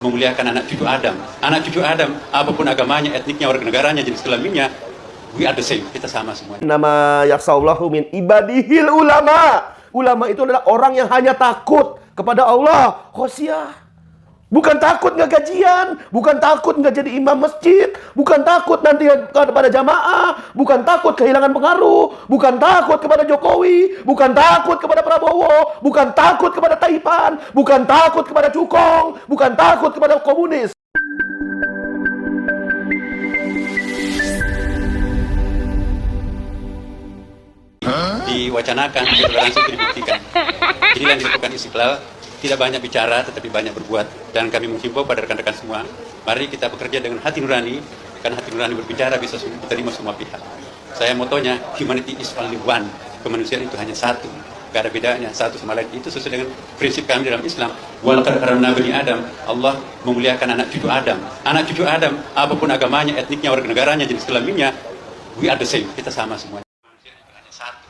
memuliakan anak cucu Adam. Anak cucu Adam, apapun agamanya, etniknya, warga negaranya, jenis kelaminnya, we are the same. Kita sama semua. Nama yaksaullahu min ibadihil ulama. Ulama itu adalah orang yang hanya takut kepada Allah. Khosyah. Bukan takut nggak gajian, bukan takut nggak jadi imam masjid, bukan takut nanti kepada jamaah, bukan takut kehilangan pengaruh, bukan takut kepada Jokowi, bukan takut kepada Prabowo, bukan takut kepada Taipan, bukan takut kepada Cukong, bukan takut kepada komunis. Diwacanakan, toleransi itu dibuktikan. Inilah yang dilakukan Istiqlal. Tidak banyak bicara, tetapi banyak berbuat. Dan kami menghimbau pada rekan-rekan semua, mari kita bekerja dengan hati nurani, karena hati nurani berbicara bisa diterima semua pihak. Saya motonya, humanity is only one. Kemanusiaan itu hanya satu. Gak ada bedanya, satu sama lain. Itu sesuai dengan prinsip kami dalam Islam. Walaqad karamna bani Adam. Allah memuliakan anak cucu Adam. Anak cucu Adam, apapun agamanya, etniknya, warga negaranya, jenis kelaminnya, we are the same. Kita sama semuanya. Kemanusiaan itu hanya satu.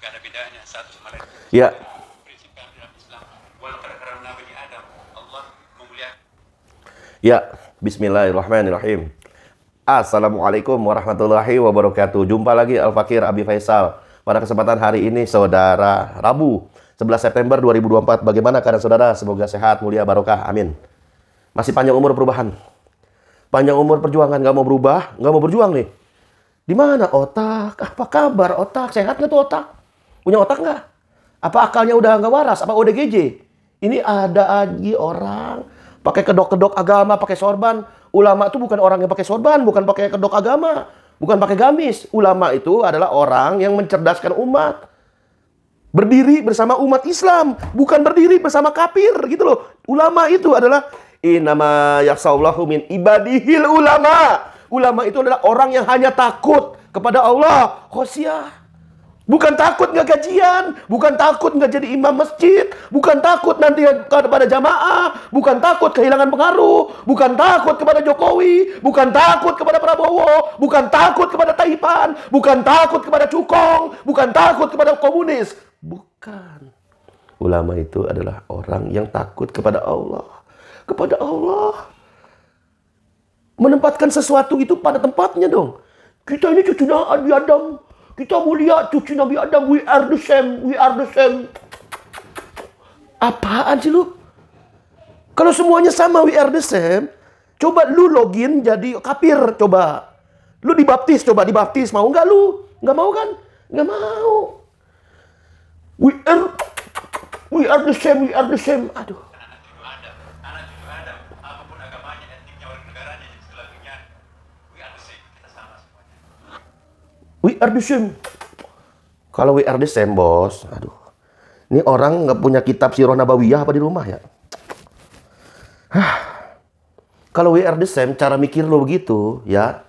Gak ada bedanya, satu sama lain. Ya. Ya, bismillahirrahmanirrahim. Assalamualaikum warahmatullahi wabarakatuh. Jumpa lagi Al-Fakir Abi Faisal. Pada kesempatan hari ini, saudara, Rabu 11 September 2024. Bagaimana keadaan saudara? Semoga sehat, mulia, barokah. Amin. Masih panjang umur perubahan. Panjang umur perjuangan. Nggak mau berubah, nggak mau berjuang nih. Di mana otak? Apa kabar otak? Sehat nggak tuh otak? Punya otak nggak? Apa akalnya udah nggak waras? Apa ODGJ? Ini ada lagi orang pakai kedok-kedok agama, pakai sorban. Ulama itu bukan orang yang pakai sorban, bukan pakai kedok agama, bukan pakai gamis. Ulama itu adalah orang yang mencerdaskan umat. Berdiri bersama umat Islam, bukan berdiri bersama kafir, gitu loh. Ulama itu adalah innama yaksaullahu min ibadihil ulama. Ulama itu adalah orang yang hanya takut kepada Allah. Khosyah. Bukan takut nggak gajian, bukan takut nggak jadi imam masjid, bukan takut nanti kepada jamaah, bukan takut kehilangan pengaruh, bukan takut kepada Jokowi, bukan takut kepada Prabowo, bukan takut kepada Taipan, bukan takut kepada Cukong, bukan takut kepada komunis. Bukan. Ulama itu adalah orang yang takut kepada Allah. Kepada Allah. Menempatkan sesuatu itu pada tempatnya dong. Kita ini cucu Nabi Adam. Kita mulia cucu Nabi Adam. We are the same. We are the same. Apaan sih lu? Kalau semuanya sama we are the same, coba lu login jadi kafir. Coba. Lu dibaptis. Coba dibaptis. Mau nggak lu? Nggak mau kan? Nggak mau. We are the same. We are the same. Aduh. We are the same. Kalau we are the same, bos. Aduh. Ini orang nggak punya kitab Sirah Nabawiyah apa di rumah ya? Kalau we are the same, cara mikir lo begitu, ya.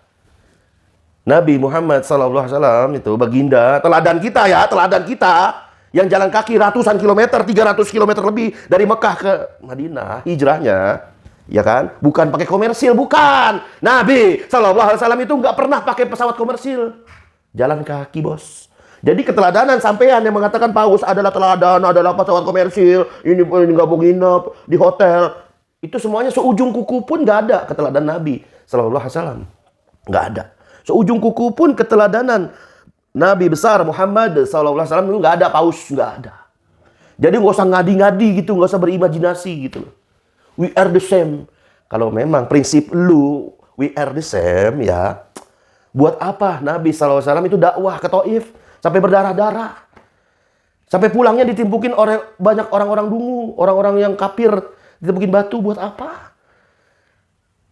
Nabi Muhammad SAW itu baginda, teladan kita ya, teladan kita. Yang jalan kaki ratusan kilometer, 300 kilometer lebih dari Mekah ke Madinah, hijrahnya. Ya kan? Bukan pakai komersil, bukan. Nabi SAW itu nggak pernah pakai pesawat komersil. Jalan kaki, bos. Jadi keteladanan sampean yang mengatakan paus adalah teladan, adalah pesawat komersil, ini nggak mau nginep di hotel. Itu semuanya seujung kuku pun nggak ada keteladan Nabi Sallallahu Alaihi Wasallam. Nggak ada. Seujung kuku pun keteladanan Nabi besar Muhammad Sallallahu Alaihi Wasallam itu nggak ada paus, nggak ada. Jadi nggak usah ngadi-ngadi gitu, nggak usah berimajinasi gitu loh. We are the same. Kalau memang prinsip lu we are the same ya. Buat apa Nabi SAW itu dakwah ke Taif sampai berdarah-darah. Sampai pulangnya ditimpukin oleh banyak orang-orang dungu, orang-orang yang kafir, ditimpukin batu. Buat apa?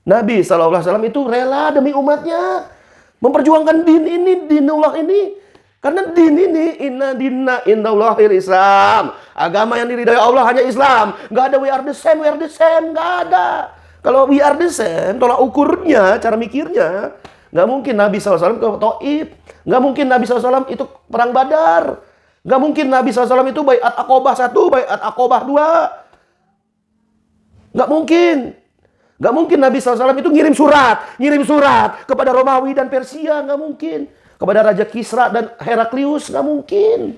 Nabi SAW itu rela demi umatnya memperjuangkan din ini, dinullah ini. Karena din ini, inna dinna indallahil Islam. Agama yang diridhai Allah hanya Islam. Nggak ada we are the same, nggak ada. Kalau we are the same, tolak ukurnya, cara mikirnya, nggak mungkin Nabi SAW ke Taif. Nggak mungkin Nabi SAW itu perang Badar. Nggak mungkin Nabi SAW itu baiat Aqobah 1, baiat Aqobah 2. Nggak mungkin. Nggak mungkin Nabi SAW itu ngirim surat kepada Romawi dan Persia. Nggak mungkin. Kepada Raja Kisra dan Heraklius. Nggak mungkin.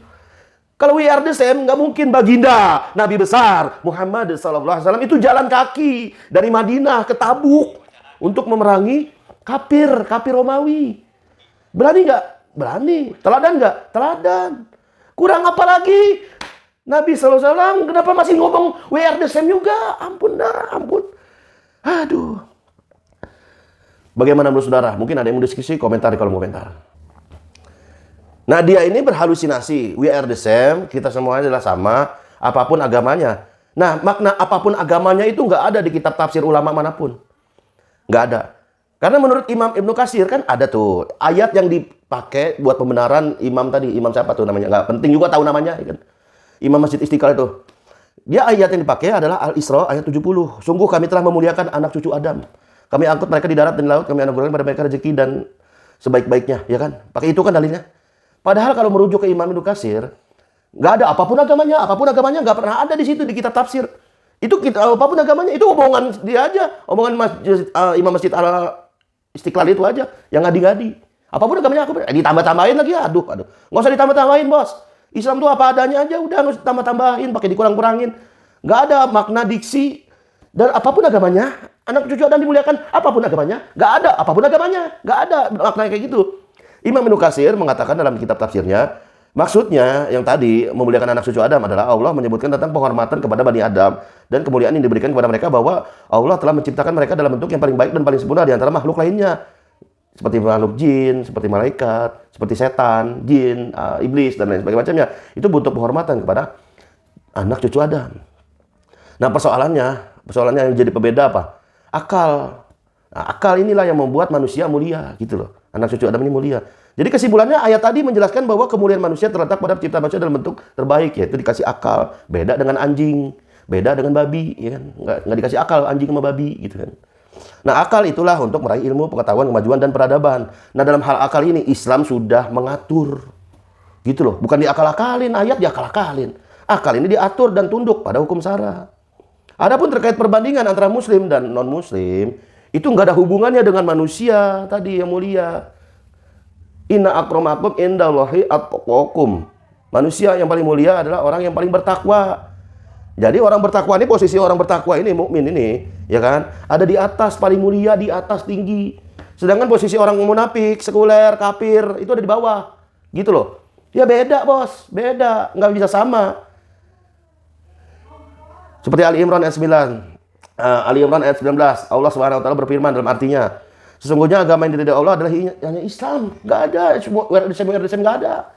Kalau we are the same, nggak mungkin baginda Nabi besar Muhammad SAW itu jalan kaki dari Madinah ke Tabuk untuk memerangi kafir Romawi. Berani nggak? Berani. Teladan nggak? Teladan. Kurang apa lagi? Nabi SAW kenapa masih ngomong we are the same juga? Ampun dah, ampun. Aduh. Bagaimana menurut saudara? Mungkin ada yang mau diskusi, komentar di kolom komentar. Nah, dia ini berhalusinasi. We are the same, kita semuanya adalah sama, apapun agamanya. Nah, makna apapun agamanya itu nggak ada di kitab tafsir ulama manapun. Nggak ada. Karena menurut Imam Ibnu Katsir kan ada tuh ayat yang dipakai buat pembenaran imam tadi. Imam siapa tuh namanya? Nggak penting juga tahu namanya. Kan? Imam Masjid Istiqlal itu. Dia ayat yang dipakai adalah Al-Isra ayat 70. Sungguh kami telah memuliakan anak cucu Adam. Kami angkut mereka di darat dan di laut. Kami anugerahkan pada mereka rezeki dan sebaik-baiknya. Ya kan? Pakai itu kan dalilnya. Padahal kalau merujuk ke Imam Ibnu Katsir, nggak ada apapun agamanya nggak pernah ada di situ di kitab tafsir. Itu apapun agamanya itu omongan dia aja, omongan Imam Masjid Istiqlal itu aja yang ngadi-ngadi. Apapun agamanya ditambah-tambahin lagi, aduh, nggak usah ditambah-tambahin bos. Islam tuh apa adanya aja, udah nggak usah tambah-tambahin, pakai dikurang-kurangin. Nggak ada makna diksi dan apapun agamanya, anak cucu Adam dimuliakan, apapun agamanya, nggak ada apapun agamanya, nggak ada makna kayak gitu. Imam Ibnu Katsir mengatakan dalam kitab tafsirnya, maksudnya yang tadi memuliakan anak cucu Adam adalah Allah menyebutkan tentang penghormatan kepada Bani Adam dan kemuliaan yang diberikan kepada mereka bahwa Allah telah menciptakan mereka dalam bentuk yang paling baik dan paling sempurna di antara makhluk lainnya. Seperti makhluk jin, seperti malaikat, seperti setan, jin, iblis dan lain sebagainya. Itu bentuk penghormatan kepada anak cucu Adam. Nah, persoalannya yang jadi pembeda apa? Akal. Nah, akal inilah yang membuat manusia mulia gitu loh. Anak cucu Adam ini mulia. Jadi kesimpulannya ayat tadi menjelaskan bahwa kemuliaan manusia terletak pada penciptaan manusia dalam bentuk terbaik, yaitu dikasih akal. Beda dengan anjing, beda dengan babi, ya kan? Nggak dikasih akal anjing sama babi, gitu kan. Nah, akal itulah untuk meraih ilmu, pengetahuan, kemajuan, dan peradaban. Nah, dalam hal akal ini Islam sudah mengatur, gitu loh. Bukan diakal-akalin, ayat diakal-akalin. Akal ini diatur dan tunduk pada hukum syara. Adapun terkait perbandingan antara Muslim dan non-Muslim, itu nggak ada hubungannya dengan manusia tadi yang mulia. Inna akramakum indallahi atqakum. Manusia yang paling mulia adalah orang yang paling bertakwa. Jadi orang bertakwa ini, posisi orang bertakwa ini, mukmin ini, ya kan, ada di atas, paling mulia, di atas, tinggi. Sedangkan posisi orang munafik, sekuler, kafir, itu ada di bawah. Gitu loh. Ya beda bos, beda, nggak bisa sama. Seperti Ali Imran ayat 9. Ali Imran ayat 19, Allah SWT berfirman dalam artinya, sesungguhnya agama yang diridhoi Allah adalah hanya Islam. Nggak ada, semua nggak ada.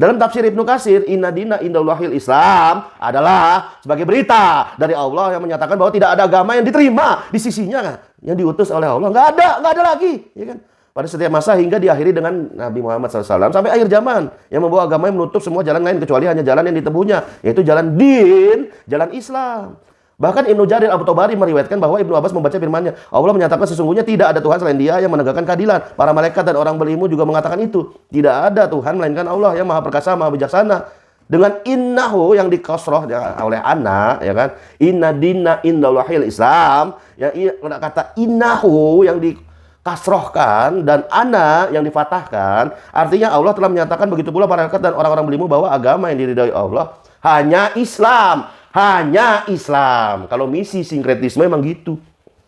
Dalam tafsir Ibnu Katsir, inna dina indallahil Islam adalah sebagai berita dari Allah yang menyatakan bahwa tidak ada agama yang diterima di sisinya, yang diutus oleh Allah. Nggak ada lagi, ya kan? Pada setiap masa hingga diakhiri dengan Nabi Muhammad SAW sampai akhir zaman, yang membawa agama yang menutup semua jalan lain kecuali hanya jalan yang ditempuhnya, yaitu jalan din, jalan Islam. Bahkan Ibnu Jarir At-Tabari meriwayatkan bahwa Ibnu Abbas membaca firman-Nya, Allah menyatakan sesungguhnya tidak ada Tuhan selain Dia yang menegakkan keadilan. Para malaikat dan orang berilmu juga mengatakan itu. Tidak ada Tuhan melainkan Allah yang Maha Perkasa, Maha Bijaksana. Dengan innahu yang dikosroh oleh anak, ya kan? Inna dina indallahil Islam. Yang kata innahu yang dikasrohkan dan ana yang difatahkan, artinya Allah telah menyatakan begitu pula para malaikat dan orang-orang berilmu bahwa agama yang diridhai Allah hanya Islam. Hanya Islam. Kalau misi sinkretisme memang gitu.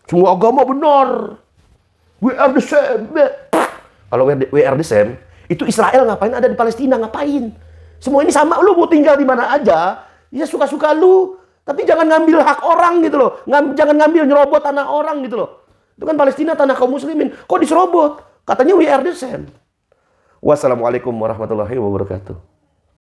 Semua agama benar. We are the same. Kalau we are the same, itu Israel ngapain ada di Palestina? Ngapain? Semua ini sama. Lu mau tinggal di mana aja, ya suka-suka lu. Tapi jangan ngambil hak orang gitu loh. Jangan ngambil nyerobot tanah orang gitu loh. Itu kan Palestina tanah kaum muslimin. Kok diserobot? Katanya we are the same. Wassalamualaikum warahmatullahi wabarakatuh.